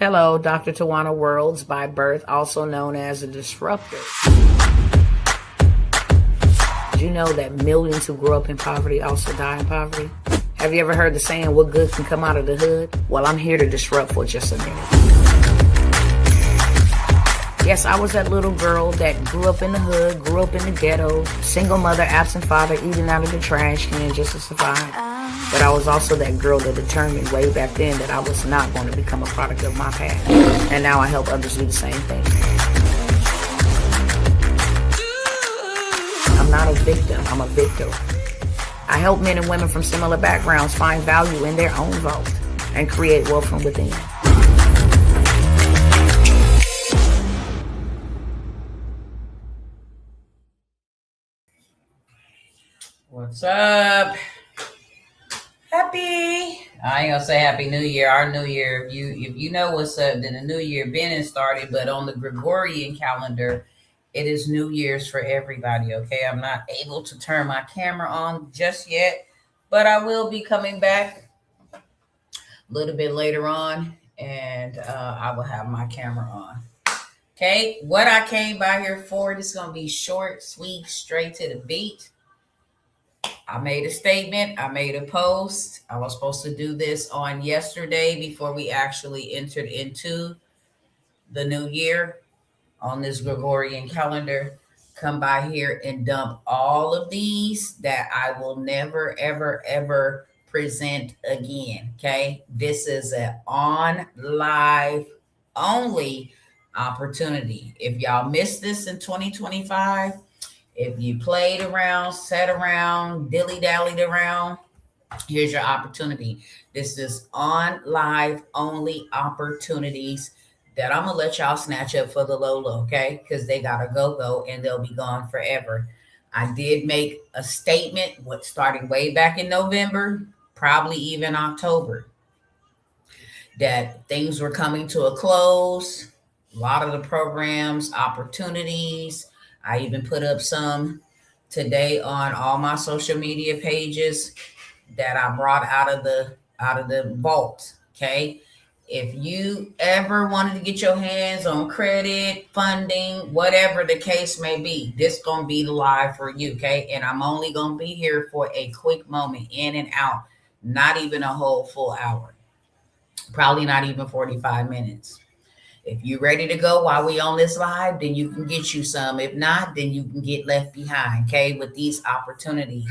Hello, Dr. Tawana Worlds by birth, also known as a disruptor. Did you know that millions who grow up in poverty also die in poverty? Have you ever heard the saying, what good can come out of the hood? Well, I'm here to disrupt for just a minute. Yes, I was that little girl that grew up in the hood, grew up in the ghetto, single mother, absent father, eating out of the trash can just to survive. But I was also that girl that determined way back then that I was not going to become a product of my past. And now I help others do the same thing. I'm not a victim, I'm a victor. I help men and women from similar backgrounds find value in their own vote and create wealth from within. What's up? I ain't gonna say Happy New Year. Our New Year, if you know what's up, then the New Year been and started. But on the Gregorian calendar, it is New Year's for everybody. Okay, I'm not able to turn my camera on just yet, but I will be coming back a little bit later on, and I will have my camera on. Okay, what I came by here for, this is gonna be short, sweet, straight to the beat. I made a statement. I made a post. I was supposed to do this on yesterday before we actually entered into the new year on this Gregorian calendar. Come by here and dump all of these that I will never, ever, ever present again. Okay. This is an on live only opportunity. If y'all missed this in 2025, if you played around, sat around, dilly-dallied around, here's your opportunity. This is on live only opportunities that I'm going to let y'all snatch up for the low, okay? Because they got to go, and they'll be gone forever. I did make a statement starting way back in November, probably even October, that things were coming to a close. A lot of the programs, opportunities, I even put up some today on all my social media pages that I brought out of the vault. Okay. If you ever wanted to get your hands on credit, funding, whatever the case may be, this gonna be the live for you. Okay. And I'm only gonna be here for a quick moment, in and out, not even a whole full hour, probably not even 45 minutes. If you're ready to go while we on this live, then you can get you some. If not, then you can get left behind, okay, with these opportunities.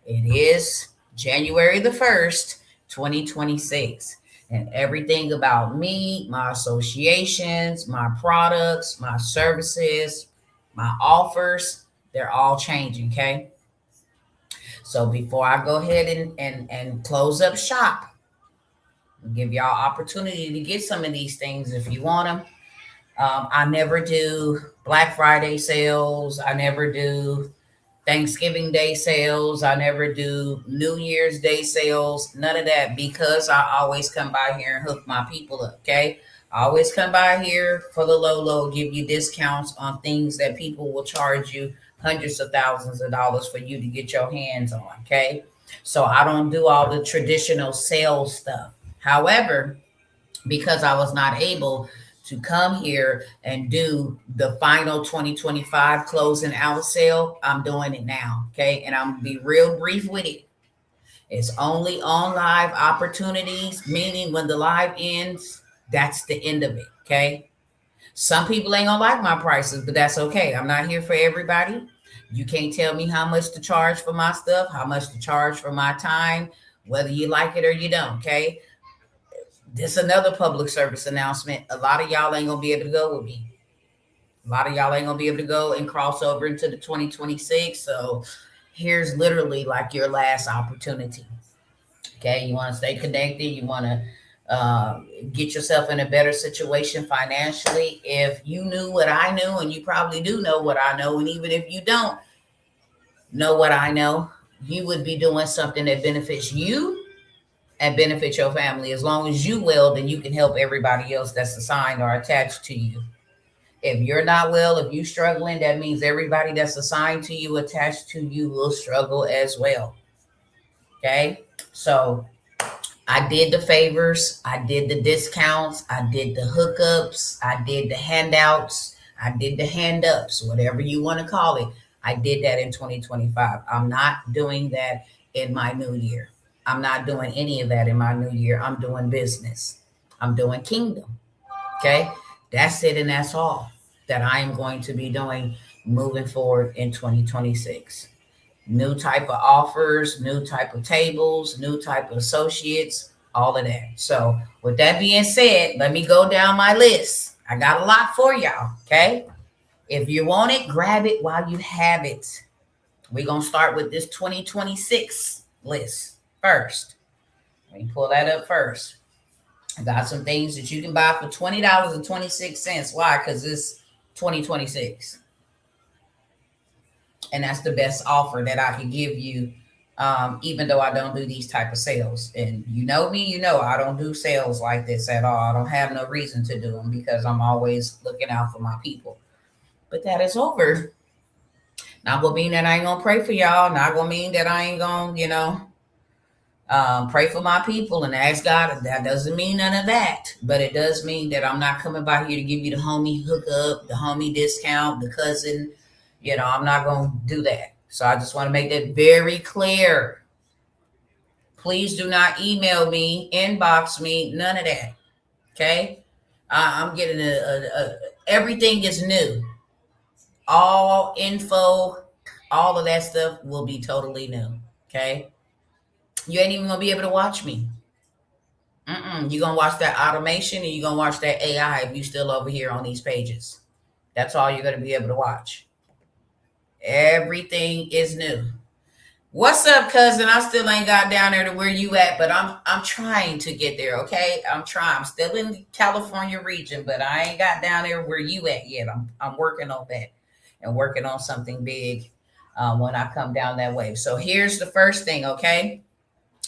It is January the 1st, 2026. And everything about me, my associations, my products, my services, my offers, they're all changing, okay? So before I go ahead and close up shop, give y'all opportunity to get some of these things if you want them. I never do Black Friday sales. I never do Thanksgiving Day sales. I never do New Year's Day sales. None of that, because I always come by here and hook my people up, okay? I always come by here for the low, give you discounts on things that people will charge you hundreds of thousands of dollars for you to get your hands on, okay? So I don't do all the traditional sales stuff. However, because I was not able to come here and do the final 2025 closing out sale, I'm doing it now, okay? And I'm going to be real brief with it. It's only on live opportunities, meaning when the live ends, that's the end of it, okay? Some people ain't going to like my prices, but that's okay. I'm not here for everybody. You can't tell me how much to charge for my stuff, how much to charge for my time, whether you like it or you don't, okay? This is another public service announcement. A lot of y'all ain't going to be able to go with me. A lot of y'all ain't going to be able to go and cross over into the 2026. So here's literally like your last opportunity. Okay. You want to stay connected. You want to get yourself in a better situation financially. If you knew what I knew, and you probably do know what I know, and even if you don't know what I know, you would be doing something that benefits you and benefit your family. As long as you will, then you can help everybody else that's assigned or attached to you. If you're not well, if you're struggling, that means everybody that's assigned to you, attached to you, will struggle as well. Okay? So I did the favors, I did the discounts, I did the hookups, I did the handouts, I did the hand ups, whatever you want to call it. I did that in 2025. I'm not doing that in my new year. I'm not doing any of that in my new year. I'm doing business. I'm doing kingdom. Okay. That's it and that's all that I am going to be doing moving forward in 2026. New type of offers, new type of tables, new type of associates, all of that. So, with that being said, let me go down my list. I got a lot for y'all. Okay. If you want it, grab it while you have it. We're going to start with this 2026 list first. Let me pull that up first. I got some things that you can buy for $20.26. Why? Because it's 2026. And that's the best offer that I can give you, even though I don't do these type of sales. And you know me, you know I don't do sales like this at all. I don't have no reason to do them because I'm always looking out for my people. But that is over. Not gonna mean that I ain't gonna pray for y'all. Not gonna mean that I ain't gonna, pray for my people and ask God. That doesn't mean none of that, but it does mean that I'm not coming by here to give you the homie hookup, the homie discount, the cousin. I'm not going to do that. So I just want to make that very clear. Please do not email me, inbox me, none of that. Okay. I'm getting everything is new. All info, all of that stuff will be totally new. Okay. You ain't even going to be able to watch me. You're going to watch that automation and you're going to watch that AI if you still over here on these pages. That's all you're going to be able to watch. Everything is new. What's up, cousin? I still ain't got down there to where you at, but I'm trying to get there, okay? I'm trying. I'm still in the California region, but I ain't got down there where you at yet. I'm working on that and working on something big when I come down that way. So here's the first thing, okay?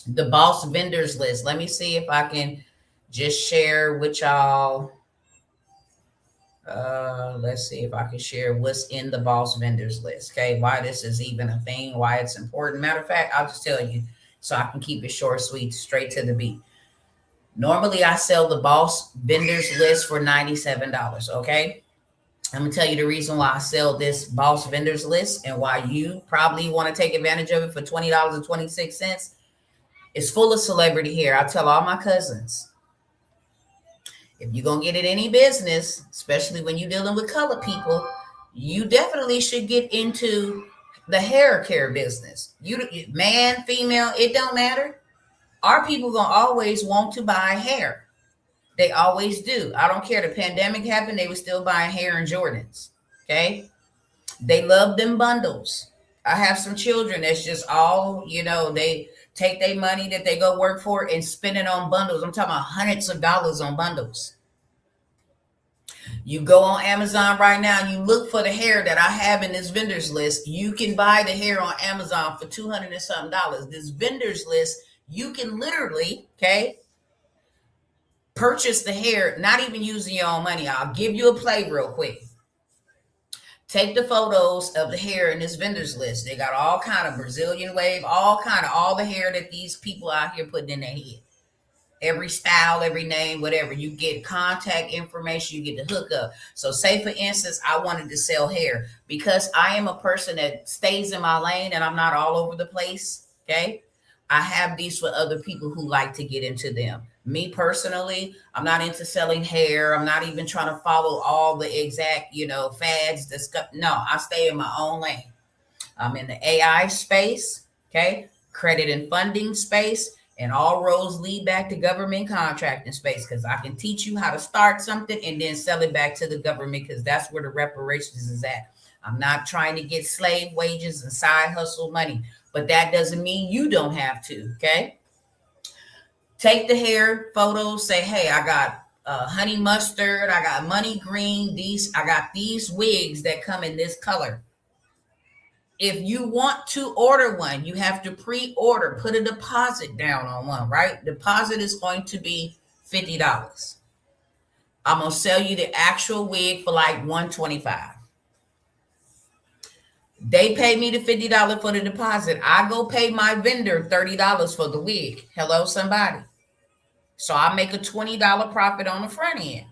The boss vendors list. Let me see if I can just share with y'all. Let's see if I can share what's in the boss vendors list. Okay, why this is even a thing, why it's important. Matter of fact, I'll just tell you so I can keep it short, sweet, straight to the beat. Normally, I sell the boss vendors list for $97. Okay, I'm gonna tell you the reason why I sell this boss vendors list and why you probably want to take advantage of it for $20.26. It's full of celebrity hair. I tell all my cousins, if you're going to get in any business, especially when you're dealing with colored people, you definitely should get into the hair care business. You, man, female, it don't matter. Our people going to always want to buy hair. They always do. I don't care. The pandemic happened, they were still buying hair and Jordans. Okay. They love them bundles. I have some children that's just all, they take their money that they go work for and spend it on bundles. I'm talking about hundreds of dollars on bundles. You go on Amazon right now and you look for the hair that I have in this vendors list. You can buy the hair on Amazon for $200 and something. This vendors list, you can literally, okay, purchase the hair, not even using your own money. I'll give you a play real quick. Take the photos of the hair in this vendors list. They got all kind of Brazilian wave, all the hair that these people out here putting in their head. Every style, every name, whatever. You get contact information, you get the hookup. So say, for instance, I wanted to sell hair because I am a person that stays in my lane and I'm not all over the place, okay? I have these for other people who like to get into them. Me personally, I'm not into selling hair. I'm not even trying to follow all the exact, fads. No, I stay in my own lane. I'm in the AI space, okay? Credit and funding space. And all roads lead back to government contracting space because I can teach you how to start something and then sell it back to the government because that's where the reparations is at. I'm not trying to get slave wages and side hustle money, but that doesn't mean you don't have to, okay? Take the hair photos, say, hey, I got honey mustard, I got money green, I got these wigs that come in this color. If you want to order one, you have to pre-order, put a deposit down on one, right? Deposit is going to be $50. I'm going to sell you the actual wig for like $125. They pay me the $50 for the deposit. I go pay my vendor $30 for the wig. Hello, somebody. So I make a $20 profit on the front end.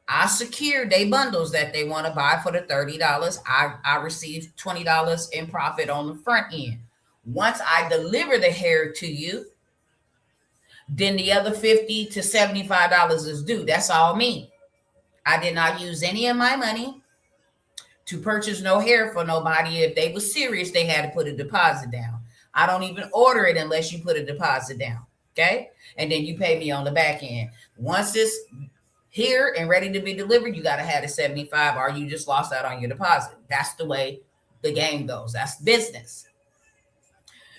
I secure they bundles that they want to buy for the $30. I receive $20 in profit on the front end. Once I deliver the hair to you, then the other $50 to $75 is due. That's all me. I did not use any of my money to purchase no hair for nobody. If they were serious, they had to put a deposit down. I don't even order it unless you put a deposit down. Okay. And then you pay me on the back end. Once it's here and ready to be delivered, you got to have the 75 or you just lost out on your deposit. That's the way the game goes. That's business.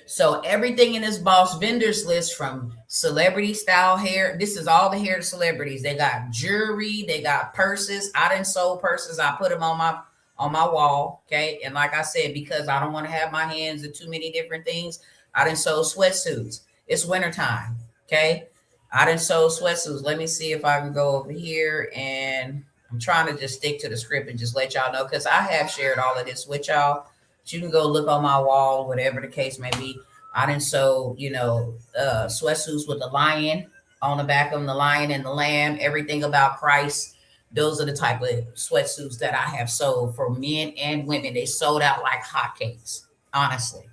So everything in this boss vendors list, from celebrity style hair, this is all the hair to celebrities. They got jewelry, they got purses. I done sold purses. I put them on my wall. Okay. And like I said, because I don't want to have my hands in too many different things, I done sold sweatsuits. It's wintertime. Okay. I done sold sweatsuits. Let me see if I can go over here, and I'm trying to just stick to the script and just let y'all know, because I have shared all of this with y'all. You can go look on my wall, whatever the case may be. I done sold, sweatsuits with the lion on the back of them, the lion and the lamb, everything about Christ. Those are the type of sweatsuits that I have sold for men and women. They sold out like hotcakes, honestly.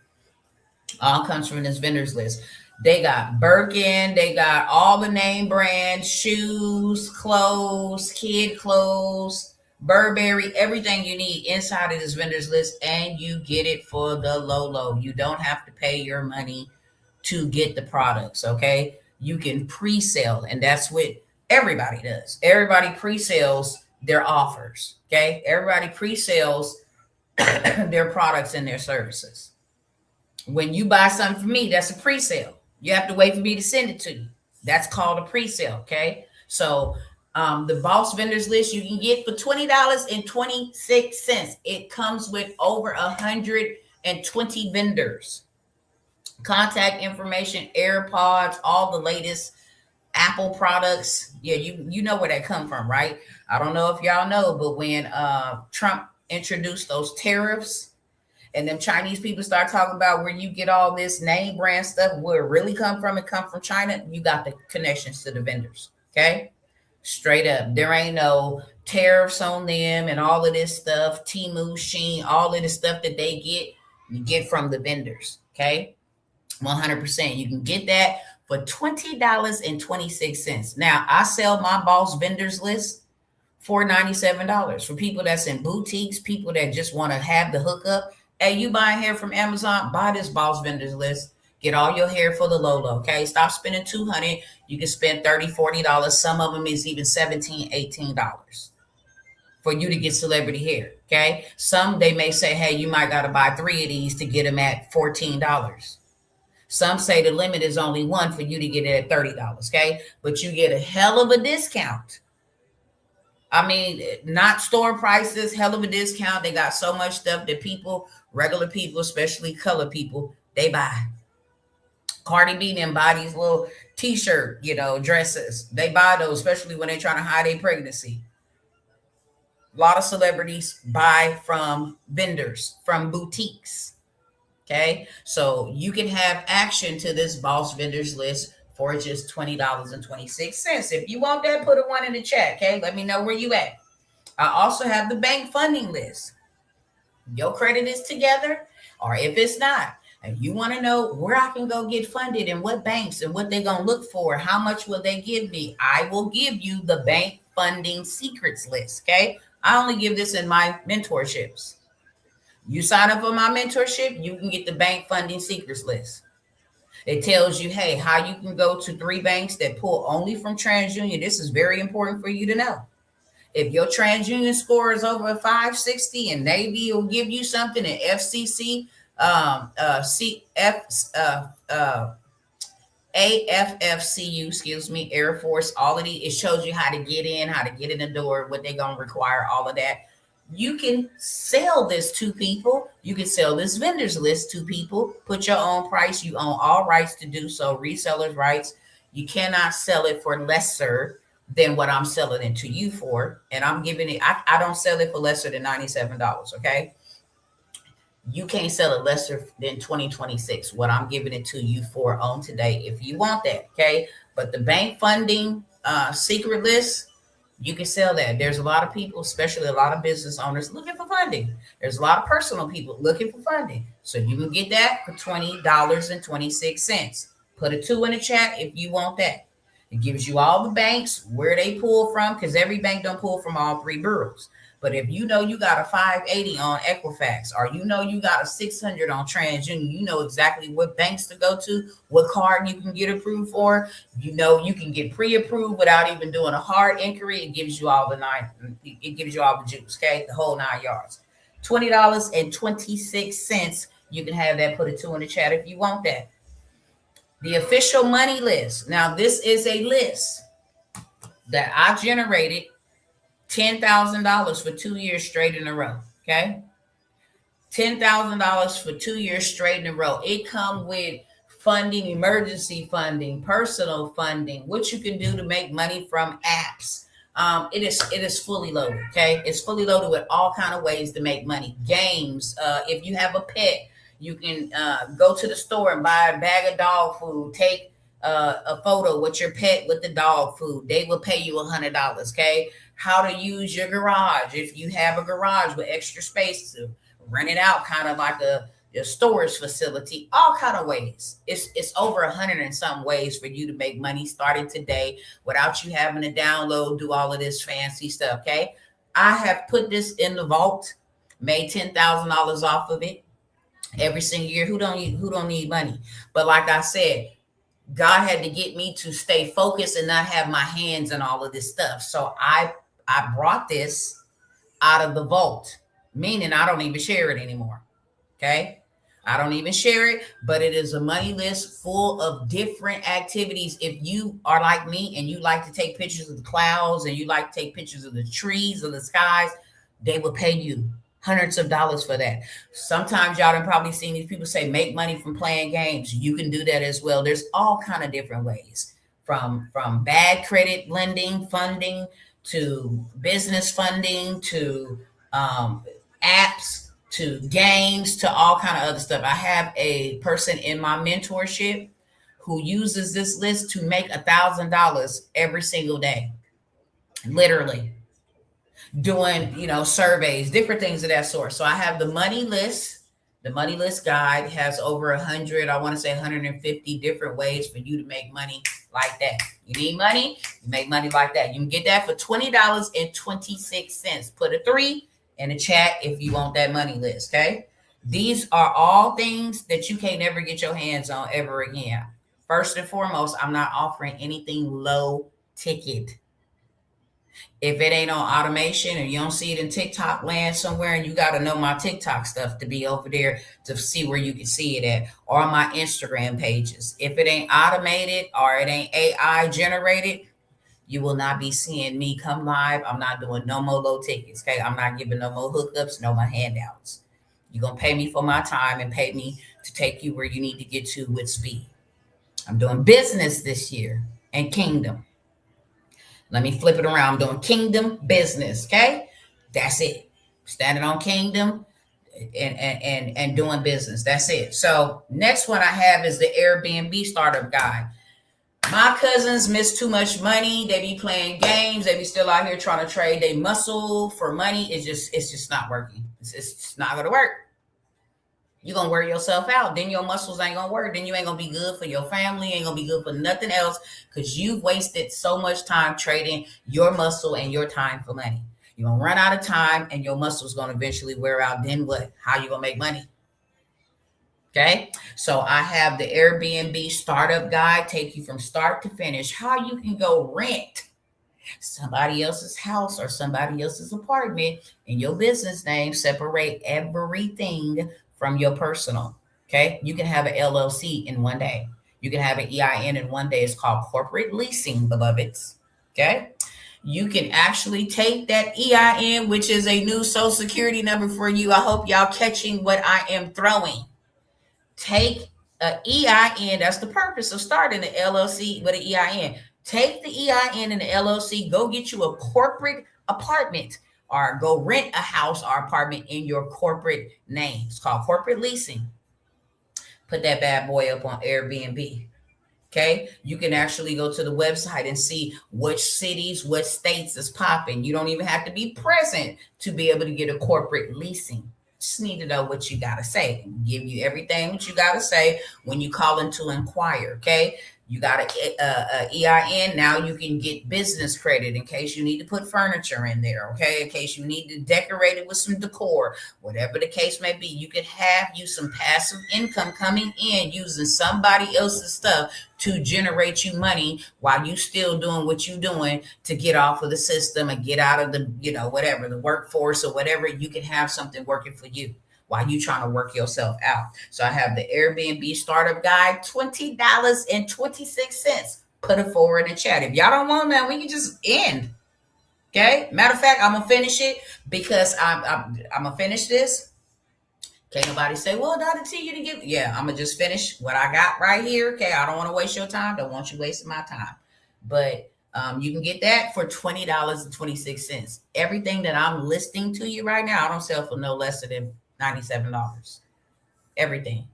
All comes from this vendors list. They got Birkin, they got all the name brands, shoes, clothes, kid clothes, Burberry, everything you need inside of this vendors list, and you get it for the low. You don't have to pay your money to get the products, okay? You can pre-sell, and that's what everybody does. Everybody pre-sells their offers, okay? Everybody pre-sells their products and their services. When you buy something from me, that's a pre-sale. You have to wait for me to send it to you. That's called a pre-sale, okay? So the boss vendors list you can get for $20.26. It comes with over 120 vendors. Contact information, AirPods, all the latest Apple products. Yeah, you know where that come from, right? I don't know if y'all know, but when Trump introduced those tariffs, and them Chinese people start talking about where you get all this name brand stuff, where it really come from, China, you got the connections to the vendors, okay? Straight up. There ain't no tariffs on them and all of this stuff, Temu, Shein, all of this stuff that they get, you get from the vendors, okay? 100%. You can get that for $20.26. Now, I sell my boss vendors list for $97 for people that's in boutiques, people that just want to have the hookup. Hey, you buying hair from Amazon, buy this boss vendors list. Get all your hair for the low, okay? Stop spending $200. You can spend $30, $40. Some of them is even $17, $18 for you to get celebrity hair, okay? Some, they may say, hey, you might got to buy 3 of these to get them at $14. Some say the limit is only 1 for you to get it at $30, okay? But you get a hell of a discount. I mean, not store prices, hell of a discount. They got so much stuff that people, regular people, especially colored people, they buy. Cardi B them buy these little t-shirt, dresses. They buy those, especially when they're trying to hide their pregnancy. A lot of celebrities buy from vendors, from boutiques. Okay, so you can have action to this boss vendors list for just $20.26. If you want that, put a 1 in the chat. Okay, let me know where you at. I also have the bank funding list. Your credit is together, or if it's not, and you want to know where I can go get funded and what banks and what they're going to look for, how much will they give me, I will give you the bank funding secrets list. Okay, I only give this in my mentorships. You sign up for my mentorship, you can get the bank funding secrets list. It tells you, hey, how you can go to 3 banks that pull only from TransUnion. This is very important for you to know. If your TransUnion score is over 560 and Navy will give you something, and FCC, AFFCU, Air Force, all of these, it shows you how to get in, how to get in the door, what they're going to require, all of that. You can sell this to people. You can sell this vendors list to people. Put your own price. You own all rights to do so. Resellers' rights. You cannot sell it for lesser than what I'm selling it to you for. And I'm giving it, I don't sell it for lesser than $97. Okay. You can't sell it lesser than 2026. What I'm giving it to you for on today, if you want that, okay? But the bank funding secret list, you can sell that. There's a lot of people, especially a lot of business owners, looking for funding. There's a lot of personal people looking for funding. So you can get that for $20.26. Put a 2 in the chat if you want that. It gives you all the banks, where they pull from, because every bank don't pull from all three bureaus. But if you know you got a 580 on Equifax, or you know you got a 600 on TransUnion, you know exactly what banks to go to, what card you can get approved for. You know you can get pre-approved without even doing a hard inquiry. It gives you all the it gives you all the juice, okay? The whole 9 yards. $20.26. You can have that. Put a 2 in the chat if you want that. The official money list. Now, this is a list that I generated $10,000 for 2 years straight in a row. Okay. $10,000 for 2 years straight in a row. It comes with funding, emergency funding, personal funding, what you can do to make money from apps. It is fully loaded. Okay. It's fully loaded with all kind of ways to make money. Games. If you have a pet, you can go to the store and buy a bag of dog food. Take a photo with your pet with the dog food. They will pay you $100. Okay. How to use your garage. If you have a garage with extra space, to rent it out, kind of like a storage facility, all kind of ways. It's over 100 and some ways for you to make money starting today without you having to download, do all of this fancy stuff. Okay. I have put this in the vault, made $10,000 off of it every single year. Who don't need money? But like I said, God had to get me to stay focused and not have my hands in all of this stuff. So I brought this out of the vault, meaning I don't even share it anymore. Okay. I don't even share it, but it is a money list full of different activities. If you are like me and you like to take pictures of the clouds and you like to take pictures of the trees or the skies, they will pay you hundreds of dollars for that. Sometimes y'all have probably seen these people say make money from playing games. You can do that as well. There's all kind of different ways, from bad credit lending, funding, to business funding, to apps, to games, to all kind of other stuff. I have a person in my mentorship who uses this list to make $1,000 every single day, literally doing, surveys, different things of that sort. So I have the money list. The money list guide has over 100, I want to say 150 different ways for you to make money like that. You need money, you make money like that. You can get that for $20.26. Put a 3 in the chat if you want that money list. Okay. These are all things that you can't never get your hands on ever again. First and foremost, I'm not offering anything low ticket. If it ain't on automation or you don't see it in TikTok land somewhere, and you got to know my TikTok stuff to be over there to see where you can see it at, or my Instagram pages. If it ain't automated or it ain't AI generated, you will not be seeing me come live. I'm not doing no more low tickets. Okay. I'm not giving no more hookups, no more handouts. You're going to pay me for my time and pay me to take you where you need to get to with speed. I'm doing business this year and kingdom. Let me flip it around. I'm doing kingdom business. Okay. That's it. Standing on kingdom and doing business. That's it. So next one I have is the Airbnb startup guide. My cousins miss too much money. They be playing games. They be still out here trying to trade their muscle for money. It's just not working. It's just not going to work. You're going to wear yourself out. Then your muscles ain't going to work. Then you ain't going to be good for your family. Ain't going to be good for nothing else, because you've wasted so much time trading your muscle and your time for money. You're going to run out of time and your muscle's going to eventually wear out. Then what? How you going to make money? Okay. So I have the Airbnb startup guide, take you from start to finish, how you can go rent somebody else's house or somebody else's apartment in your business name, separate everything from your personal. Okay. You can have an LLC in one day. You can have an EIN in one day. It's called corporate leasing, beloveds. Okay. You can actually take that EIN, which is a new social security number for you. I hope y'all catching what I am throwing. Take an EIN. That's the purpose of starting an LLC with an EIN. Take the EIN and the LLC. Go get you a corporate apartment or go rent a house or apartment in your corporate name. It's called corporate leasing. Put that bad boy up on Airbnb. Okay, you can actually go to the website and see which cities, what states is popping. You don't even have to be present to be able to get a corporate leasing. Just need to know what you got to say. Give you everything what you got to say when you call in to inquire. Okay, you got a EIN. Now you can get business credit in case you need to put furniture in there. Okay, in case you need to decorate it with some decor, whatever the case may be. You could have you some passive income coming in using somebody else's stuff to generate you money while you still doing what you doing to get off of the system and get out of the, whatever, the workforce or whatever. You can have something working for you while you trying to work yourself out. So I have the Airbnb startup guide, $20.26. Put it forward in the chat. If y'all don't want that, we can just end. Okay. Matter of fact, I'm gonna finish it because I'm gonna finish this. Can't nobody say, well, Dr. T, you didn't give. Yeah, I'm going to just finish what I got right here. Okay, I don't want to waste your time. Don't want you wasting my time. But you can get that for $20.26. Everything that I'm listing to you right now, I don't sell for no less than $97. Everything.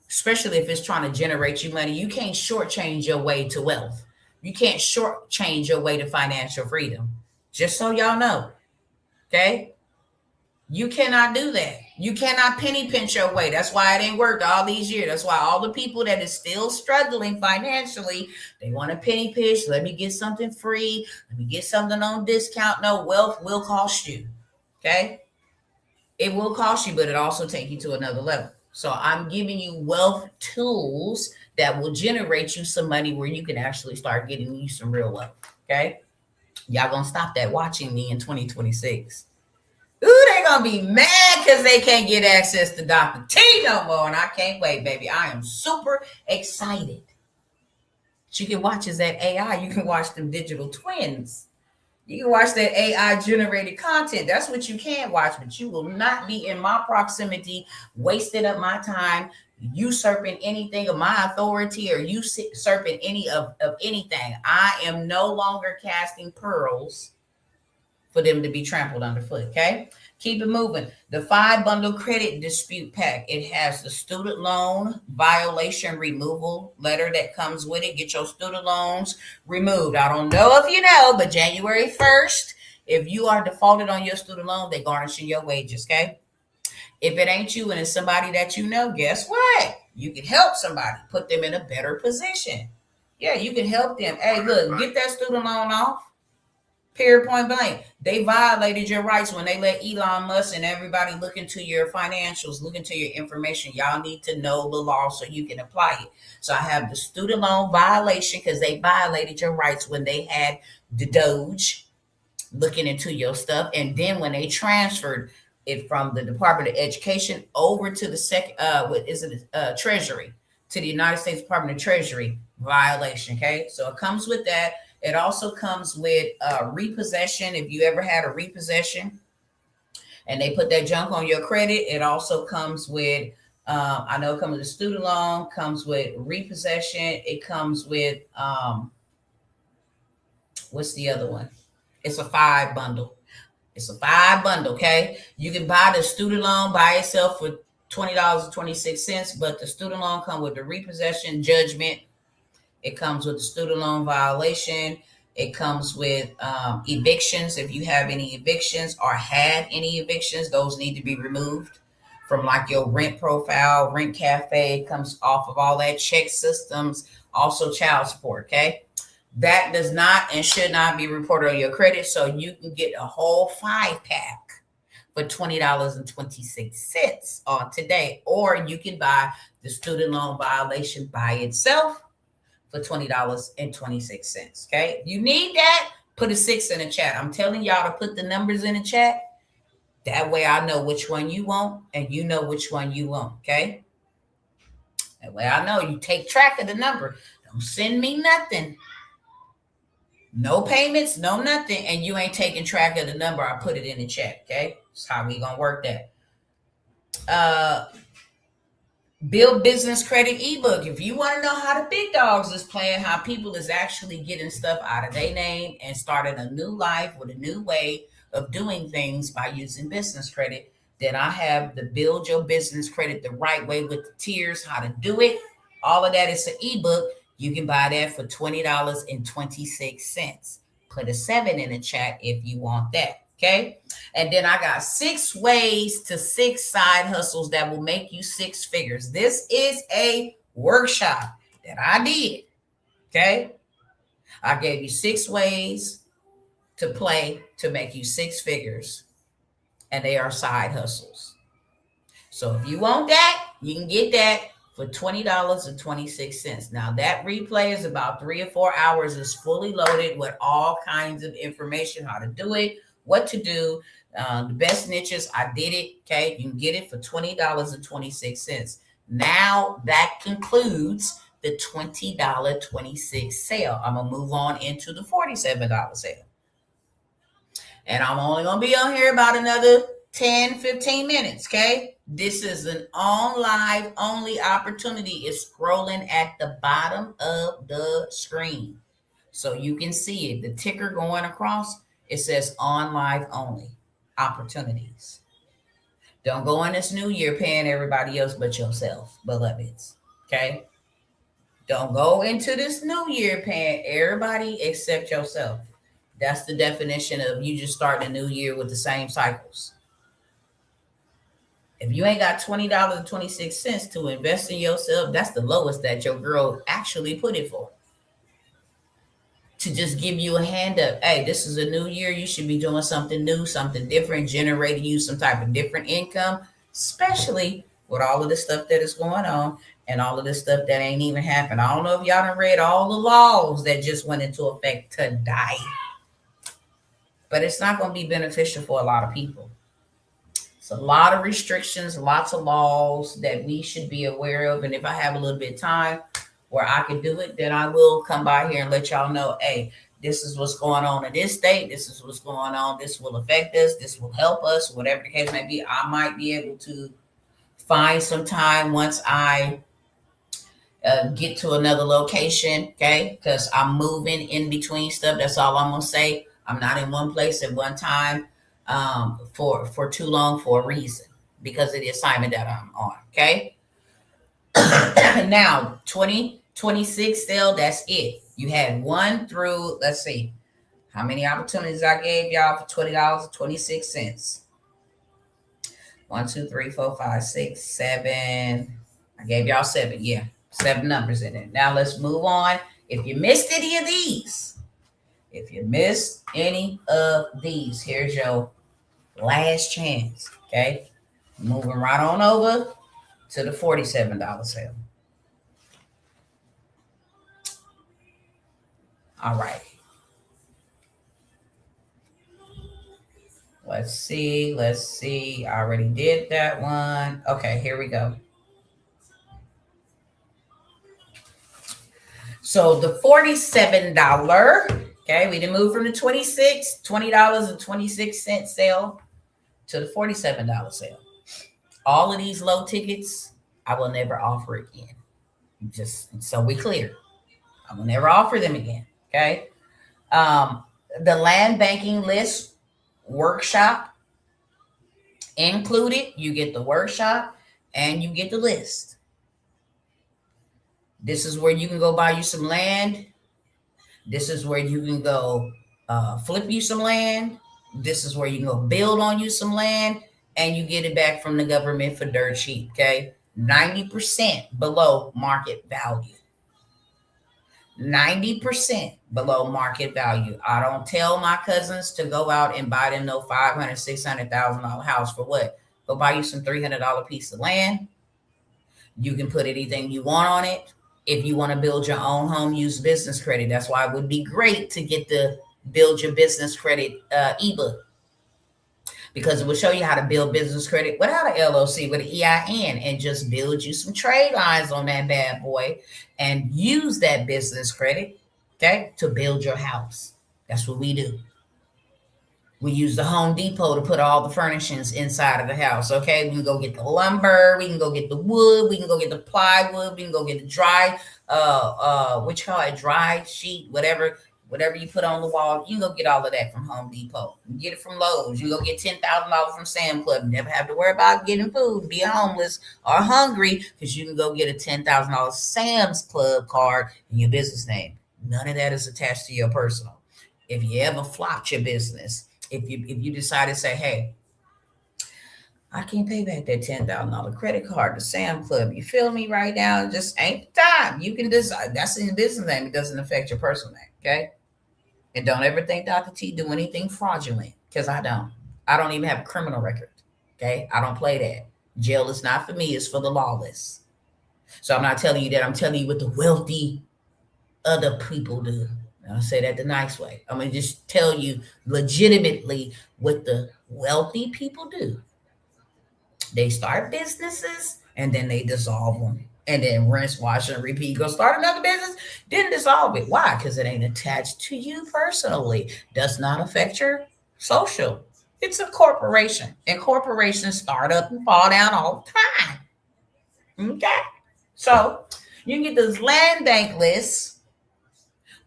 Especially if it's trying to generate you money. You can't shortchange your way to wealth. You can't shortchange your way to financial freedom. Just so y'all know. Okay? You cannot do that. You cannot penny pinch your way. That's why it ain't worked all these years. That's why all the people that is still struggling financially, they want to penny pinch. Let me get something free. Let me get something on discount. No, wealth will cost you. Okay? It will cost you, but it also take you to another level. So I'm giving you wealth tools that will generate you some money where you can actually start getting you some real wealth. Okay? Y'all gonna stop that watching me in 2026. Ooh, they gonna be mad because they can't get access to Dr. T no more. And I can't wait, baby. I am super excited. What you can watch is that AI. You can watch them digital twins. You can watch that AI generated content. That's what you can watch, but you will not be in my proximity, wasting up my time, usurping anything of my authority or usurping any of anything. I am no longer casting pearls for them to be trampled underfoot. Okay, keep it moving. The 5-bundle credit dispute pack. It has the student loan violation removal letter that comes with it. Get your student loans removed. I don't know if you know, but January 1st, if you are defaulted on your student loan, they garnishing your wages. Okay, if it ain't you and it's somebody that you know, guess what? You can help somebody, put them in a better position. Yeah, you can help them. Hey, look, get that student loan off. Period, point blank. They violated your rights when they let Elon Musk and everybody look into your financials, look into your information. Y'all need to know the law so you can apply it. So I have the student loan violation because they violated your rights when they had the Doge looking into your stuff. And then when they transferred it from the Department of Education over to the Treasury, to the United States Department of Treasury, violation. Okay, so it comes with that. It also comes with repossession. If you ever had a repossession and they put that junk on your credit, it also comes with, I know it comes with a student loan, comes with repossession. It comes with, what's the other one? It's a 5-bundle. It's a 5-bundle, okay? You can buy the student loan by itself for $20.26, but the student loan comes with the repossession judgment. It comes with the student loan violation. It comes with evictions. If you have any evictions or had any evictions, those need to be removed from like your rent profile, rent cafe. It comes off of all that, check systems, also child support, okay? That does not and should not be reported on your credit. So you can get a whole 5-pack for $20.26 on today. Or you can buy the student loan violation by itself for $20.26. Okay. If you need that, put a 6 in the chat. I'm telling y'all to put the numbers in the chat. That way I know which one you want and you know which one you want. Okay. That way I know you take track of the number. Don't send me nothing. No payments, no nothing. And you ain't taking track of the number. I put it in the chat. Okay. That's how we gonna work that. Build business credit ebook. If you want to know how the big dogs is playing, how people is actually getting stuff out of their name and starting a new life with a new way of doing things by using business credit. Then I have the Build Your Business Credit the Right Way with the tiers, how to do it. All of that is an ebook. You can buy that for $20.26. Put a 7 in the chat if you want that. Okay. And then I got 6 ways to 6 side hustles that will make you 6 figures. This is a workshop that I did. Okay. I gave you 6 ways to play to make you 6 figures. And they are side hustles. So if you want that, you can get that for $20.26. Now that replay is about 3 or 4 hours. It's fully loaded with all kinds of information, how to do it, what to do, the best niches. I did it. Okay. You can get it for $20.26. Now that concludes the $20.26 sale. I'm going to move on into the $47 sale. And I'm only going to be on here about another 10, 15 minutes, okay? This is an on live only opportunity. It's scrolling at the bottom of the screen. So you can see it. The ticker going across, it says on live only opportunities. Don't go in this new year paying everybody else but yourself, beloveds, okay? Don't go into this new year paying everybody except yourself. That's the definition of you just starting a new year with the same cycles. If you ain't got $20.26 to invest in yourself, that's the lowest that your girl actually put it for. To just give you a hand up. Hey, this is a new year. You should be doing something new, something different, generating you some type of different income, especially with all of the stuff that is going on and all of this stuff that ain't even happened. I don't know if y'all done read all the laws that just went into effect today. But it's not going to be beneficial for a lot of people. It's a lot of restrictions, lots of laws that we should be aware of. And if I have a little bit of time where I can do it, then I will come by here and let y'all know, hey, this is what's going on in this state. This is what's going on. This will affect us. This will help us, whatever the case may be. I might be able to find some time once I get to another location, okay? Because I'm moving in between stuff. That's all I'm going to say. I'm not in one place at one time for too long for a reason, because of the assignment that I'm on, okay? Now, 2026 sale, that's it. You had 1 through, let's see, how many opportunities I gave y'all for $20.26. 1, 2, 3, 4, 5, 6, 7. I gave y'all 7. Yeah, 7 numbers in it. Now let's move on. If you missed any of these, here's your last chance, okay? Moving right on over to the $47 sale. All right. Let's see. I already did that one. Okay, here we go. So the $47, okay, we didn't move from the $20.26 sale to the $47 sale. All of these low tickets, I will never offer again. Just so we clear. I will never offer them again, okay? The land banking list workshop included. You get the workshop and you get the list. This is where you can go buy you some land. This is where you can go flip you some land. This is where you can go build on you some land, and you get it back from the government for dirt cheap, okay? 90% below market value. 90% below market value. I don't tell my cousins to go out and buy them no $500,000, $600,000 house for what? Go buy you some $300 piece of land. You can put anything you want on it. If you want to build your own home, use business credit. That's why it would be great to get the Build Your Business Credit ebook, because it will show you how to build business credit without an LLC, with an EIN, and just build you some trade lines on that bad boy and use that business credit, okay, to build your house. That's what we do. We use the Home Depot to put all the furnishings inside of the house, okay? We can go get the lumber. We can go get the wood. We can go get the plywood. We can go get the dry, dry sheet, whatever. Whatever you put on the wall, you can go get all of that from Home Depot. You get it from Lowe's. You go get $10,000 from Sam Club. You never have to worry about getting food, being homeless or hungry, because you can go get a $10,000 Sam's Club card in your business name. None of that is attached to your personal. If you ever flopped your business, if you decide to say, hey, I can't pay back that $10,000 credit card to Sam Club. You feel me right now? Just ain't the time. You can decide. That's in your business name. It doesn't affect your personal name. Okay. And don't ever think Dr. T do anything fraudulent, because I don't. I don't even have a criminal record. Okay. I don't play that. Jail is not for me. It's for the lawless. So I'm not telling you that. I'm telling you what the wealthy other people do. I'll say that the nice way. I'm going to just tell you legitimately what the wealthy people do. They start businesses and then they dissolve them. And then rinse, wash, and repeat. Go start another business, then dissolve it. Why? Because it ain't attached to you personally. Does not affect your social. It's a corporation. And corporations start up and fall down all the time. Okay? So you can get this land bank list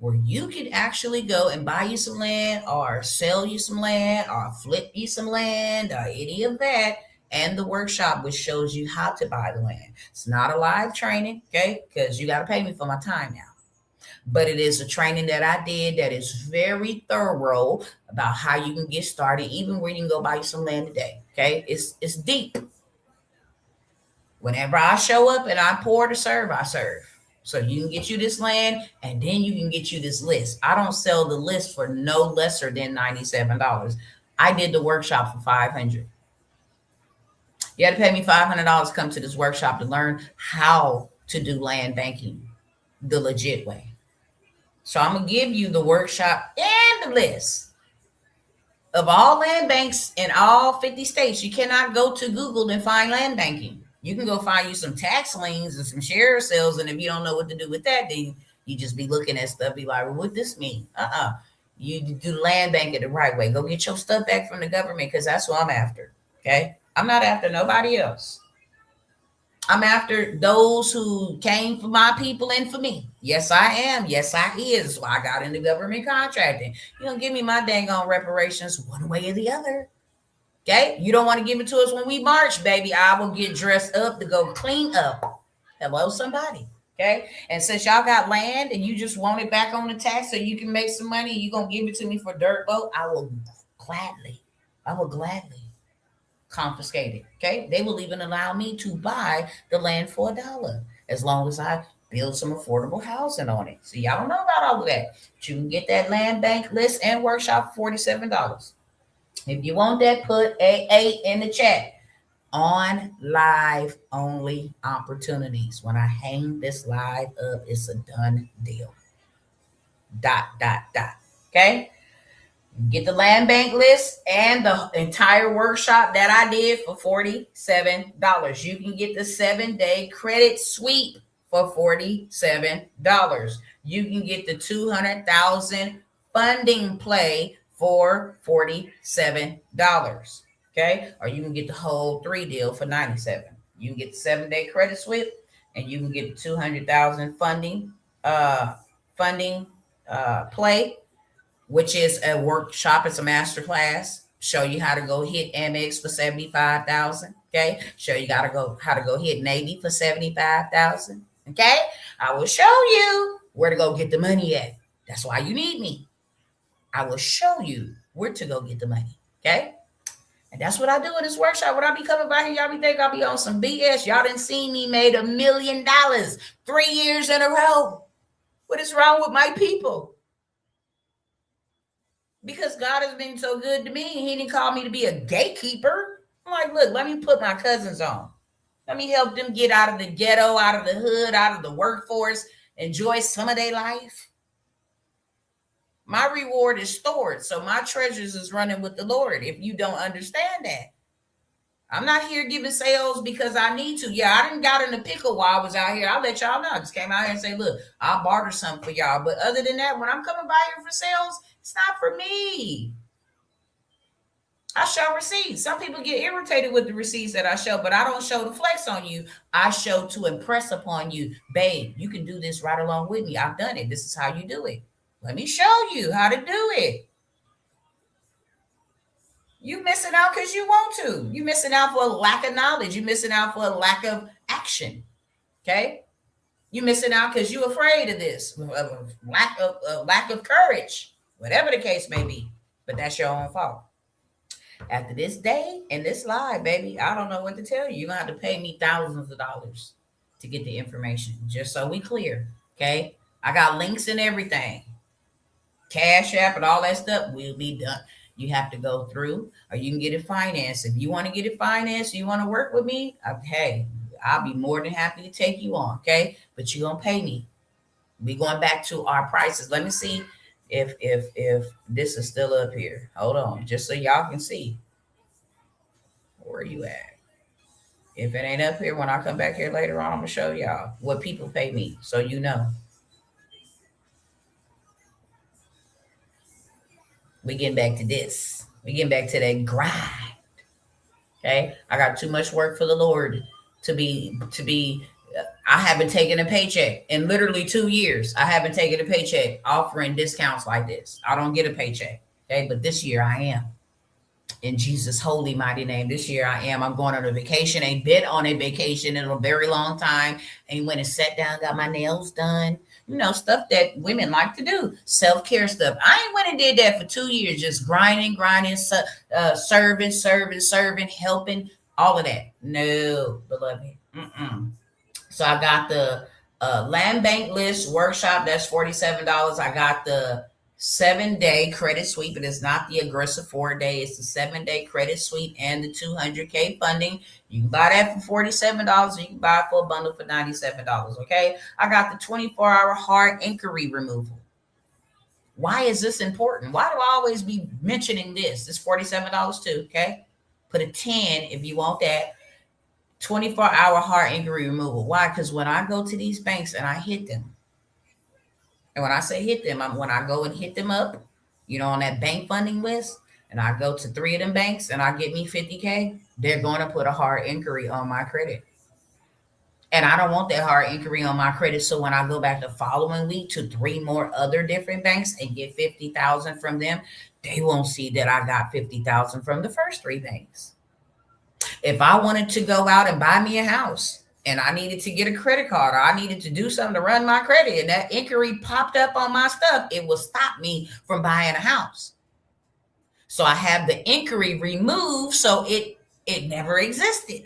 where you can actually go and buy you some land or sell you some land or flip you some land or any of that. And the workshop, which shows you how to buy the land. It's not a live training, okay? Because you got to pay me for my time now. But it is a training that I did that is very thorough about how you can get started, even where you can go buy you some land today, okay? It's deep. Whenever I show up and I pour to serve, I serve. So you can get you this land, and then you can get you this list. I don't sell the list for no lesser than $97. I did the workshop for $500. You had to pay me $500 to come to this workshop to learn how to do land banking the legit way. So I'm going to give you the workshop and the list of all land banks in all 50 states. You cannot go to Google and find land banking. You can go find you some tax liens and some share sales. And if you don't know what to do with that, then you just be looking at stuff, be like, well, what this mean? You do land banking the right way. Go get your stuff back from the government, because that's what I'm after. Okay. I'm not after nobody else. I'm after those who came for my people and for me. Yes, I am. Yes, I is. So I got into government contracting. You don't give me my dang on reparations one way or the other. Okay? You don't want to give it to us when we march, baby. I will get dressed up to go clean up. Hello, somebody. Okay? And since y'all got land and you just want it back on the tax so you can make some money, you going to give it to me for dirt boat, I will gladly confiscate it. Okay, they will even allow me to buy the land for $1 as long as I build some affordable housing on it. So y'all don't know about all of that, but you can get that land bank list and workshop for $47. If you want that, put AA in the chat. On live only opportunities. When I hang this live up, it's a done deal. ... Okay. Get the land bank list and the entire workshop that I did for $47. You can get the 7-day credit sweep for $47. You can get the 200,000 funding play for $47. Okay. Or you can get the whole 3 deal for $97. You can get the 7-day credit sweep, and you can get the 200,000 funding play, which is a workshop. It's a master class. Show you how to go hit Amex for $75,000. Okay. Show you how to go hit Navy for $75,000. Okay. I will show you where to go get the money at. That's why you need me. I will show you where to go get the money. Okay. And that's what I do in this workshop. When I be coming by here, y'all be thinking I'll be on some BS. Y'all didn't see me made $1 million 3 years in a row. What is wrong with my people? Because God has been so good to me. He didn't call me to be a gatekeeper. I'm like, look, let me put my cousins on. Let me help them get out of the ghetto, out of the hood, out of the workforce, enjoy some of their life. My reward is stored. So my treasures is running with the Lord. If you don't understand that, I'm not here giving sales because I need to. Yeah, I didn't got in the pickle while I was out here. I'll let y'all know. I just came out here and say, look, I'll barter something for y'all. But other than that, when I'm coming by here for sales, it's not for me. I show receipts. Some people get irritated with the receipts that I show, but I don't show to flex on you. I show to impress upon you, babe, you can do this right along with me. I've done it. This is how you do it. Let me show you how to do it. You missing out because you want to. You missing out for a lack of knowledge. You missing out for a lack of action. Okay? You missing out because you afraid of this. Lack of courage. Whatever the case may be. But that's your own fault. After this day and this live, baby, I don't know what to tell you. You're going to have to pay me thousands of dollars to get the information. Just so we clear. Okay? I got links and everything. Cash App and all that stuff will be done. You have to go through, or you can get it financed. If you want to get it financed, you want to work with me, okay, I'll be more than happy to take you on, okay? But you're going to pay me. We going back to our prices. Let me see if this is still up here. Hold on, just so y'all can see. Where are you at? If it ain't up here, when I come back here later on, I'm going to show y'all what people pay me, so you know. We getting back to this. We getting back to that grind. Okay, I got too much work for the Lord to be. I haven't taken a paycheck in literally 2 years. I haven't taken a paycheck offering discounts like this. I don't get a paycheck. Okay, but this year I am. In Jesus' holy mighty name, this year I am. I'm going on a vacation. Ain't been on a vacation in a very long time. Ain't went and sat down, got my nails done. You know, stuff that women like to do. Self-care stuff. I ain't went and did that for 2 years. Just grinding, serving, helping, all of that. No, beloved. So I got the land bank list workshop. That's $47. I got the 7-day credit sweep. It is not the aggressive 4-day. It's the 7-day credit sweep and the $200K funding. You can buy that for $47. Or you can buy it for a bundle for $97. Okay. I got the 24-hour hard inquiry removal. Why is this important? Why do I always be mentioning this? It's $47 too. Okay. Put a 10 if you want that. 24-hour hard inquiry removal. Why? Because when I go to these banks and I hit them, and when I say hit them, when I go and hit them up, you know, on that bank funding list, and I go to 3 of them banks and I get me $50K, they're going to put a hard inquiry on my credit. And I don't want that hard inquiry on my credit. So when I go back the following week to 3 more other different banks and get $50,000 from them, they won't see that I got $50,000 from the first 3 banks. If I wanted to go out and buy me a house, and I needed to get a credit card, or I needed to do something to run my credit, and that inquiry popped up on my stuff, it will stop me from buying a house. So I have the inquiry removed, so it never existed.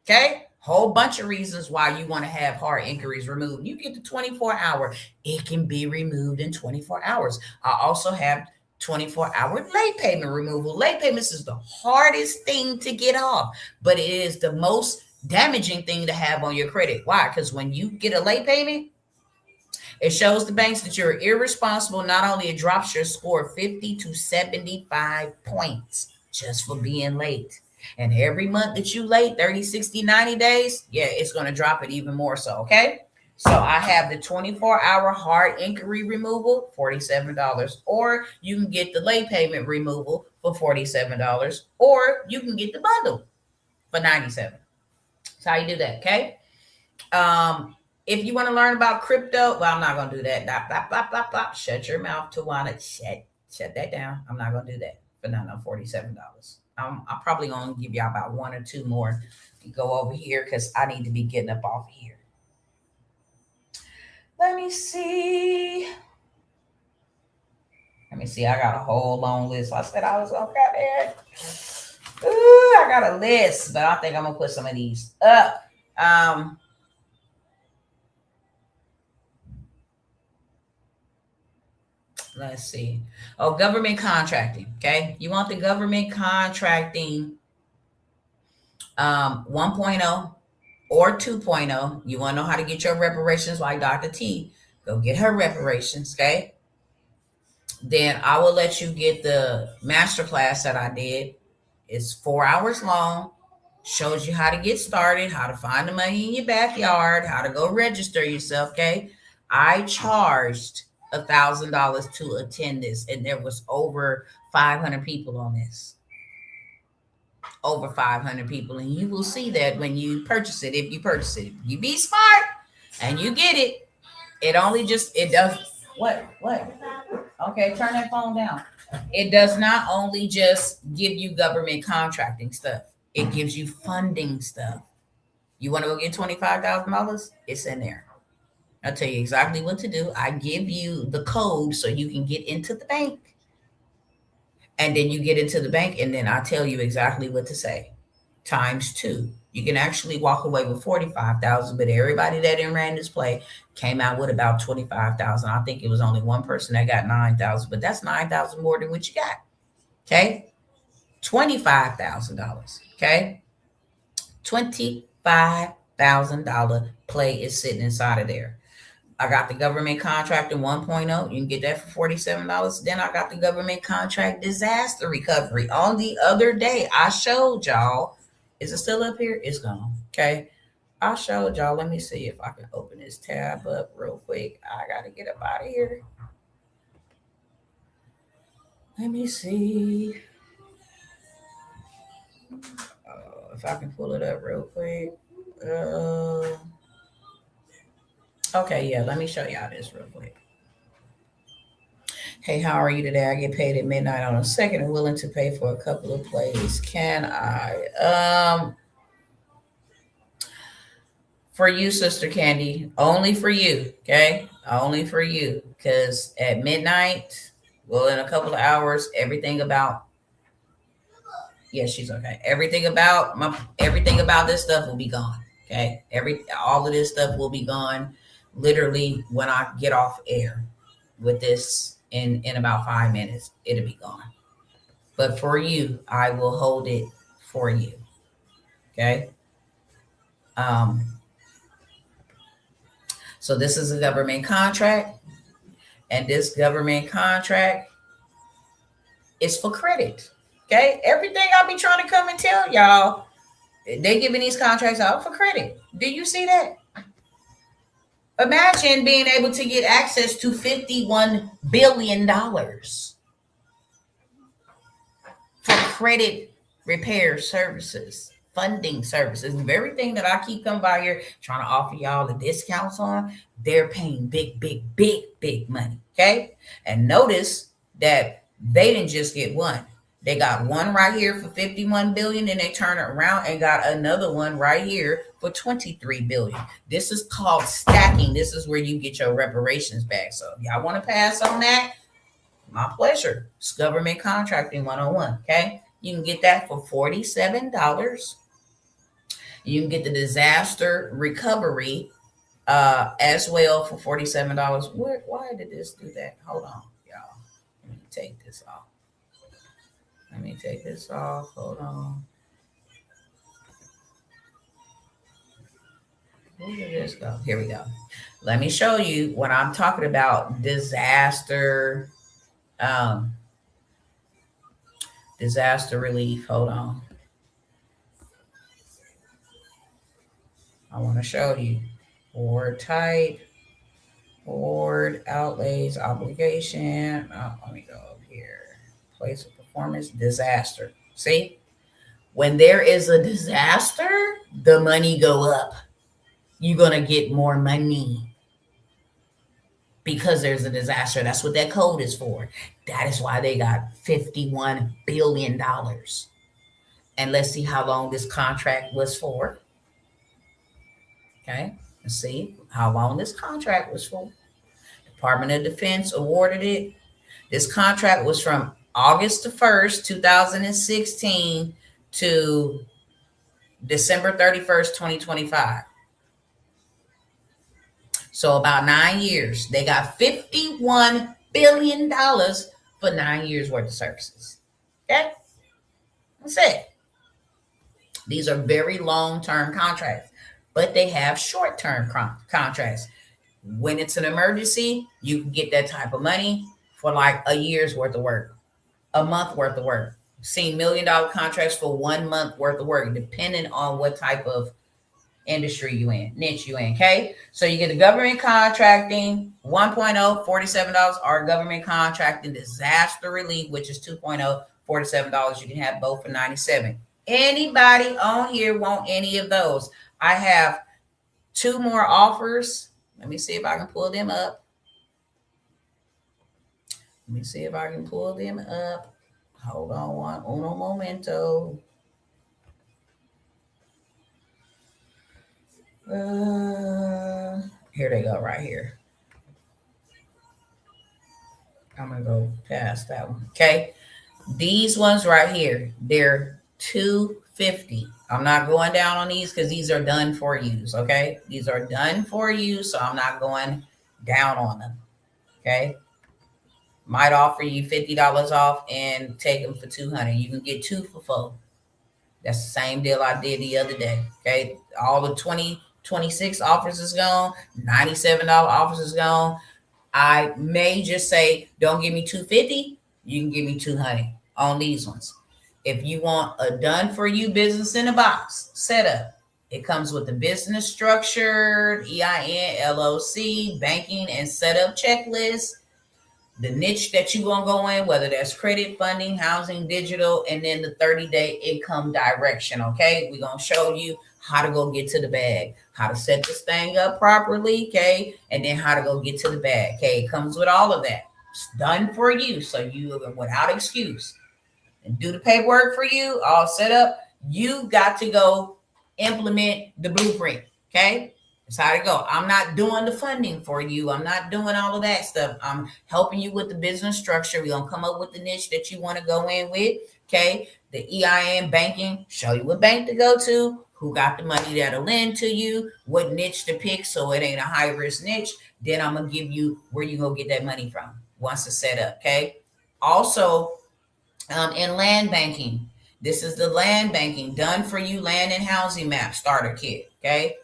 Okay? Whole bunch of reasons why you want to have hard inquiries removed. You get the 24-hour, it can be removed in 24 hours. I also have 24-hour late payment removal. Late payments is the hardest thing to get off, but it is the most damaging thing to have on your credit. Why? Because when you get a late payment, it shows the banks that you're irresponsible. Not only it drops your score 50 to 75 points just for being late. And every month that you late, 30, 60, 90 days, yeah, it's going to drop it even more so, okay? So I have the 24-hour hard inquiry removal, $47. Or you can get the late payment removal for $47. Or you can get the bundle for $97. That's how you do that, okay? If you want to learn about crypto, well, I'm not going to do that. Bop, bop, bop, bop. Shut your mouth, Tawana. Shut that down. I'm not going to do that for no $47. I'm probably going to give y'all about 1 or 2 more to go over here because I need to be getting up off of here. Let me see. I got a whole long list. I said I was going to cut it. Ooh, I got a list, but I think I'm going to put some of these up. Let's see. Oh, government contracting. Okay. You want the government contracting 1.0 or 2.0. You want to know how to get your reparations like Dr. T. Go get her reparations. Okay. Then I will let you get the masterclass that I did. It's 4 hours long. Shows you how to get started, how to find the money in your backyard, how to go register yourself. Okay. I charged $1,000 to attend this, and there was over 500 people on this. Over 500 people, and you will see that when you purchase it. If you purchase it, you be smart and you get it. It does What? Okay, turn that phone down. It does not only just give you government contracting stuff, it gives you funding stuff. You want to go get $25,000? It's in there. I'll tell you exactly what to do. I give you the code so you can get into the bank. And then you get into the bank, and then I tell you exactly what to say. Times two. You can actually walk away with 45,000, but everybody that ran this play came out with about 25,000. I think it was only one person that got 9,000, but that's 9,000 more than what you got. Okay, $25,000. Okay, $25,000 play is sitting inside of there. I got the government contract in 1.0. You can get that for $47. Then I got the government contract disaster recovery. On the other day, I showed y'all. Is it still up here? It's gone. Okay. I showed y'all. Let me see if I can open this tab up real quick. I got to get up out of here. Let me see. If I can pull it up real quick. Okay, yeah, let me show y'all this real quick. Hey, how are you today? I get paid at midnight on a second and willing to pay for a couple of plays. Can I? For you, Sister Candy, only for you, okay? Only for you, because at midnight, well, in a couple of hours, everything about, yeah, she's okay. Everything about this stuff will be gone, okay? All of this stuff will be gone, literally when I get off air with this in about 5 minutes, it'll be gone. But for you, I will hold it for you, okay? So this is a government contract, and this government contract is for credit. Okay, everything I be trying to come and tell y'all, they giving these contracts out for credit. Do you see that? Imagine being able to get access to $51 billion for credit repair services, funding services, and everything that I keep coming by here trying to offer y'all the discounts on, they're paying big money. Okay. And notice that they didn't just get one. They got one right here for 51 billion, and they turn it around and got another one right here for 23 billion. This is called stacking. This is where you get your reparations back. So if y'all want to pass on that, my pleasure. It's government contracting 101. Okay. You can get that for $47. You can get the disaster recovery as well for $47. Why did this do that? Hold on, y'all. Let me take this off. Hold on. Where did this go? Here we go. Let me show you what I'm talking about. Disaster relief. Hold on. I want to show you. Board type, board outlays, obligation. Let me go up here. Place of performance, disaster. See? When there is a disaster, the money go up. You're going to get more money because there's a disaster. That's what that code is for. That is why they got $51 billion. And let's see how long this contract was for. Okay, let's see how long this contract was for. Department of Defense awarded it. This contract was from August the 1st, 2016 to December 31st, 2025. So about 9 years. They got $51 billion for 9 years worth of services. Okay, that's it. These are very long-term contracts, but they have short-term contracts. When it's an emergency, you can get that type of money for like a year's worth of work, a month worth of work. Seen $1 million contracts for 1 month worth of work, depending on what type of industry you in, niche you in. Okay, so you get the government contracting 1.0, $47, or government contracting disaster relief, which is 2.0, $47. You can have both for $97. Anybody on here want any of those? I have 2 more offers. Let me see if I can pull them up. Let me see if I can pull them up. Hold on, uno momento. Here they go, right here. I'm gonna go past that one. Okay, these ones right here, they're $250. I'm not going down on these because these are done for use. Okay, these are done for you, so I'm not going down on them. Okay, might offer you $50 off and take them for $200. You can get two for $4. That's the same deal I did the other day. Okay, all the 2026 offers is gone. $97 offers is gone. I may just say, don't give me $250. You can give me $200 on these ones. If you want a done for you business in a box setup, it comes with the business structure, EIN, LLC, banking, and setup checklist. The niche that you're going to go in, whether that's credit, funding, housing, digital, and then the 30-day income direction, okay? We're going to show you how to go get to the bag, how to set this thing up properly, okay? And then how to go get to the bag, okay? It comes with all of that. It's done for you, so you, without excuse, and do the paperwork for you, all set up. You got to go implement the blueprint, okay? That's how to go. I'm not doing the funding for you. I'm not doing all of that stuff. I'm helping you with the business structure. We're going to come up with the niche that you want to go in with. Okay. The EIN banking, show you what bank to go to, who got the money that'll lend to you, what niche to pick so it ain't a high risk niche. Then I'm going to give you where you go get that money from once it's set up. Okay. Also, in land banking, this is the land banking done for you land and housing map starter kit. Okay.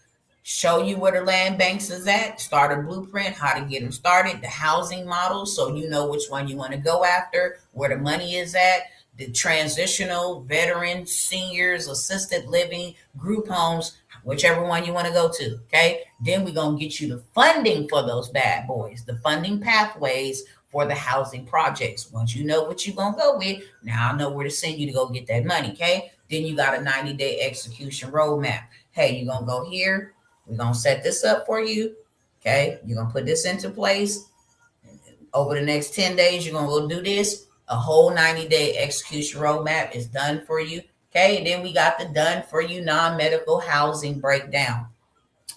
Show you where the land banks is at, start a blueprint, how to get them started, the housing model, so you know which one you want to go after, where the money is at, the transitional, veteran, seniors, assisted living, group homes, whichever one you want to go to, okay? Then we're going to get you the funding for those bad boys, the funding pathways for the housing projects. Once you know what you're going to go with, now I know where to send you to go get that money, okay? Then you got a 90-day execution roadmap. Hey, you're going to go here. We're going to set this up for you. Okay. You're going to put this into place. Over the next 10 days, you're going to go do this. A whole 90-day execution roadmap is done for you. Okay. And then we got the done for you non-medical housing breakdown.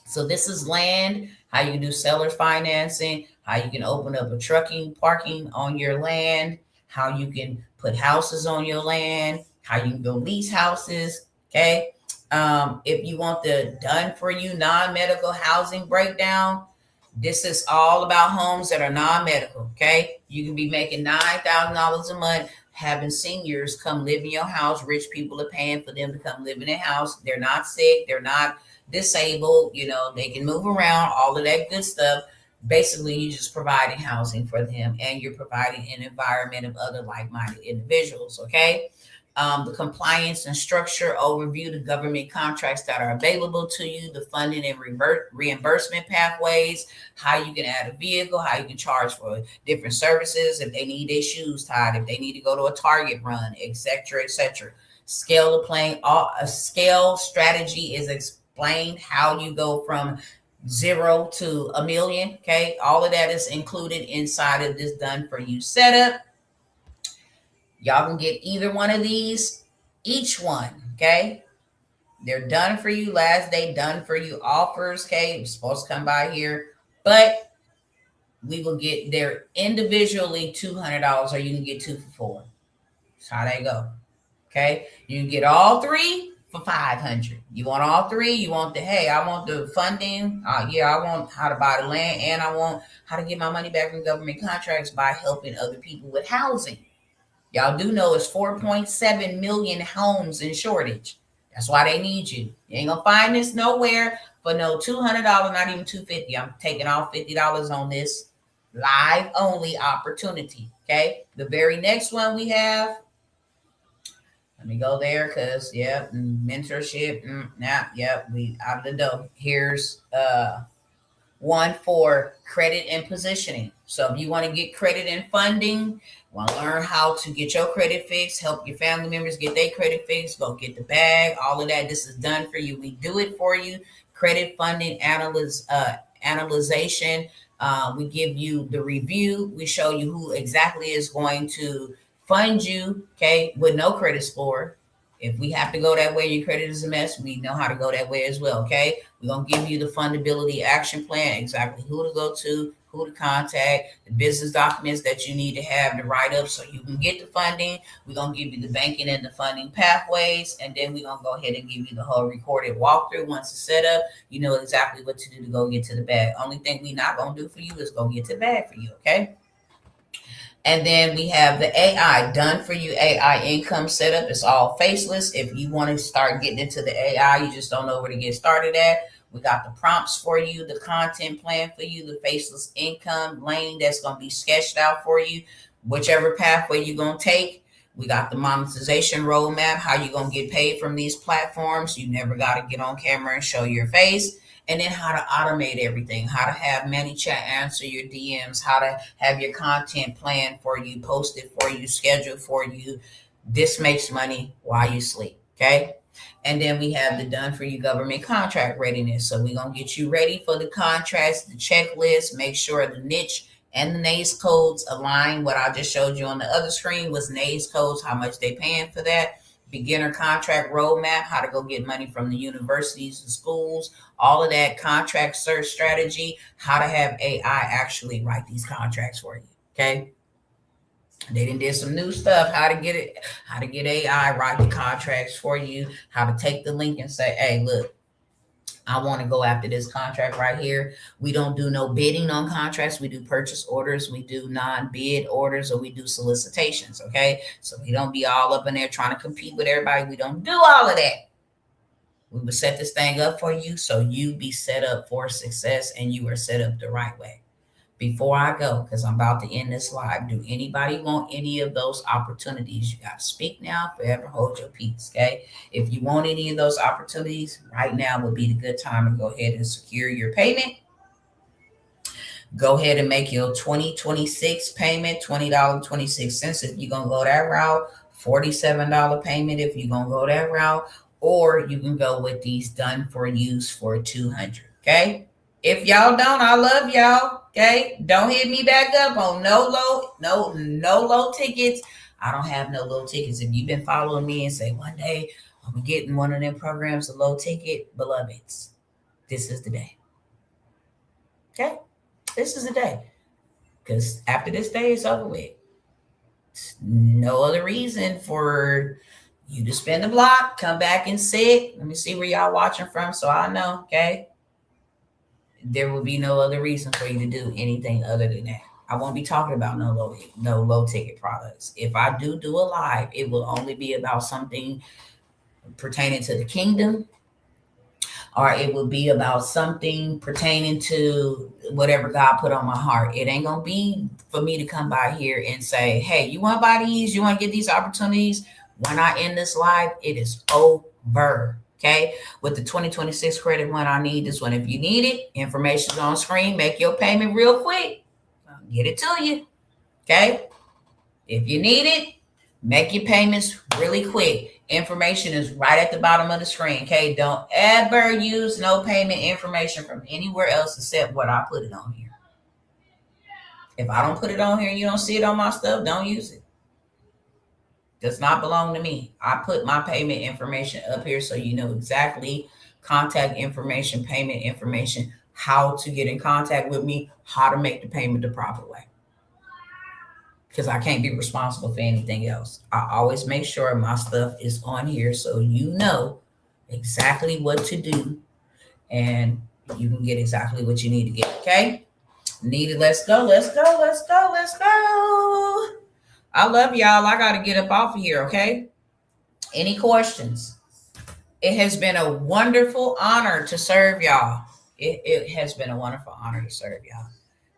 So this is land, how you can do seller financing, how you can open up a trucking parking on your land, how you can put houses on your land, how you can go lease houses. Okay. If you want the done for you non-medical housing breakdown, this is all about homes that are non-medical. Okay. You can be making $9,000 a month, having seniors come live in your house. Rich people are paying for them to come live in their house. They're not sick. They're not disabled. You know, they can move around, all of that good stuff. Basically, you're just providing housing for them, and you're providing an environment of other like-minded individuals. Okay. The compliance and structure overview, the government contracts that are available to you, the funding and reimbursement pathways, how you can add a vehicle, how you can charge for different services, if they need their shoes tied, if they need to go to a Target run, etc., etc. Scale the plane, a scale strategy is explained how you go from 0 to $1 million. Okay, all of that is included inside of this done for you setup. Y'all can get either one of these, each one, okay? They're done for you, last day done for you offers, okay? You're supposed to come by here, but we will get there individually $200, or you can get 2 for $4. That's how they go, okay? You can get all 3 for $500. You want all 3? You want the, hey, I want the funding. Yeah, I want how to buy the land, and I want how to get my money back from government contracts by helping other people with housing. Y'all do know it's 4.7 million homes in shortage. That's why they need you. You ain't gonna find this nowhere for no $200, not even $250. I'm taking off $50 on this live only opportunity. Okay. The very next one we have. Let me go there because mentorship. We out the door. Here's one for credit and positioning. So if you want to get credit and funding, want to learn how to get your credit fixed, help your family members get their credit fixed, go get the bag, all of that. This is done for you. We do it for you. Credit funding, analyzation, We give you the review. We show you who exactly is going to fund you, okay, with no credit score. If we have to go that way, your credit is a mess, we know how to go that way as well, okay? We're going to give you the fundability action plan, exactly who to go to, who to contact, the business documents that you need to have to write up so you can get the funding. We're going to give you the banking and the funding pathways, and then we're going to go ahead and give you the whole recorded walkthrough. Once it's set up, you know exactly what to do to go get to the bag. Only thing we're not going to do for you is go get to the bag for you, okay? And then we have the AI, done for you AI income setup. It's all faceless. If you want to start getting into the AI, you just don't know where to get started at. We got the prompts for you, the content plan for you, the faceless income lane that's going to be sketched out for you, whichever pathway you're going to take. We got the monetization roadmap, how you're going to get paid from these platforms. You never got to get on camera and show your face. And then how to automate everything, how to have ManyChat answer your DMs, how to have your content planned for you, posted for you, scheduled for you. This makes money while you sleep, okay? And then we have the done for you government contract readiness. So we're going to get you ready for the contracts, the checklist, make sure the niche and the NAICS codes align. What I just showed you on the other screen was NAICS codes, how much they paying for that. Beginner contract roadmap, how to go get money from the universities and schools, all of that contract search strategy, how to have AI actually write these contracts for you. Okay. They did some new stuff, how to get AI write the contracts for you, how to take the link and say, hey, look, I want to go after this contract right here. We don't do no bidding on contracts. We do purchase orders. We do non-bid orders, or we do solicitations. Okay. So we don't be all up in there trying to compete with everybody. We don't do all of that. We would set this thing up for you so you be set up for success and you are set up the right way. Before I go, because I'm about to end this live, do anybody want any of those opportunities? You got to speak now, forever hold your peace, okay? If you want any of those opportunities, right now would be the good time to go ahead and secure your payment. Go ahead and make your 2026 payment, $20.26 if you're going to go that route, $47 payment if you're going to go that route, or you can go with these done for use for $200, okay? If y'all don't, I love y'all. Okay. Don't hit me back up on no low tickets. I don't have no low tickets. If you've been following me and say one day I'm getting one of them programs, a low ticket, beloveds, this is the day. Okay. This is the day. Because after this day is over with. No other reason for you to spend the block, come back and sit. Let me see where y'all watching from so I know. Okay. There will be no other reason for you to do anything other than that. I won't be talking about no low ticket products. If I do a live, it will only be about something pertaining to the kingdom, or it will be about something pertaining to whatever God put on my heart. It ain't going to be for me to come by here and say, hey, you want to buy these? You want to get these opportunities? When I end this live, it is over. Okay, with the 2026 credit one, I need this one. If you need it, information's on screen. Make your payment real quick. I'll get it to you. Okay, if you need it, make your payments really quick. Information is right at the bottom of the screen. Okay, don't ever use no payment information from anywhere else except what I put it on here. If I don't put it on here and you don't see it on my stuff, don't use it. Does not belong to me. I put my payment information up here so you know exactly contact information, payment information, how to get in contact with me, how to make the payment the proper way. Because I can't be responsible for anything else. I always make sure my stuff is on here so you know exactly what to do and you can get exactly what you need to get. Okay? Need it. Let's go. Let's go. Let's go. Let's go. I love y'all. I got to get up off of here, okay? Any questions? It has been a wonderful honor to serve y'all. It has been a wonderful honor to serve y'all.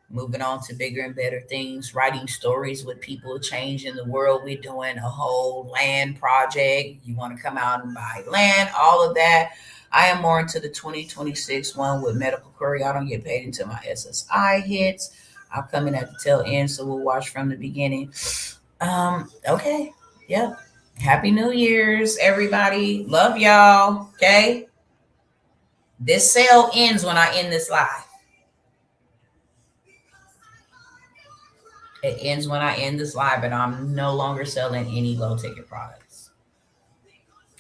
Moving on to bigger and better things, writing stories with people, changing the world. We're doing a whole land project. You want to come out and buy land, all of that. I am more into the 2026 one with medical Courier. I don't get paid until my SSI hits. I'll come in at the tail end, so we'll watch from the beginning. Okay. Yep. Happy New Year's, everybody. Love y'all. Okay. This sale ends when I end this live. It ends when I end this live, and I'm no longer selling any low ticket products.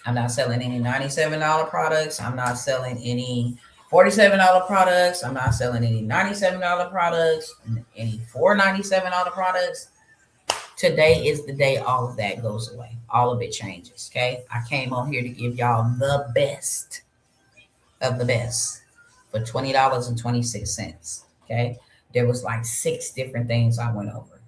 I'm not selling any $97 products. I'm not selling any $47 products. I'm not selling any $97 products, any $497 products. Today is the day all of that goes away. All of it changes. Okay. I came on here to give y'all the best of the best for $20.26. Okay. There was like 6 different things I went over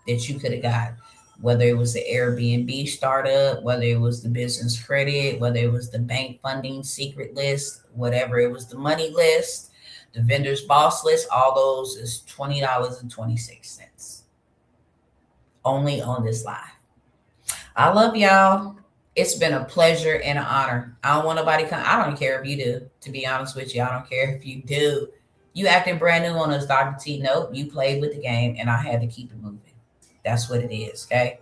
that you could have got, whether it was the Airbnb startup, whether it was the business credit, whether it was the bank funding secret list, whatever it was, the money list, the vendor's boss list, all those is $20.26 only on this live. I love y'all. It's been a pleasure and an honor. I don't want nobody come. I don't care if you do, to be honest with you. I don't care if you do. You acting brand new on us, Dr. T. Nope, you played with the game and I had to keep it moving. That's what it is, okay?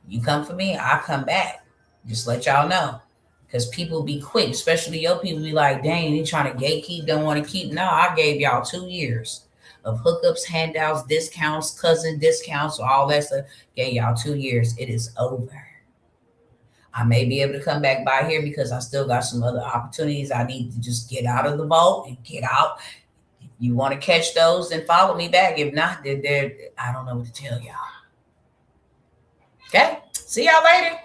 You come for me, I come back. Just let y'all know. Because people be quick, especially your people be like, dang, you trying to gatekeep, don't want to keep. No, I gave y'all 2 years of hookups, handouts, discounts, cousin discounts, all that stuff. Gave y'all 2 years. It is over. I may be able to come back by here because I still got some other opportunities. I need to just get out of the vault and get out. If you want to catch those, then follow me back. If not, then I don't know what to tell y'all. Okay? See y'all later.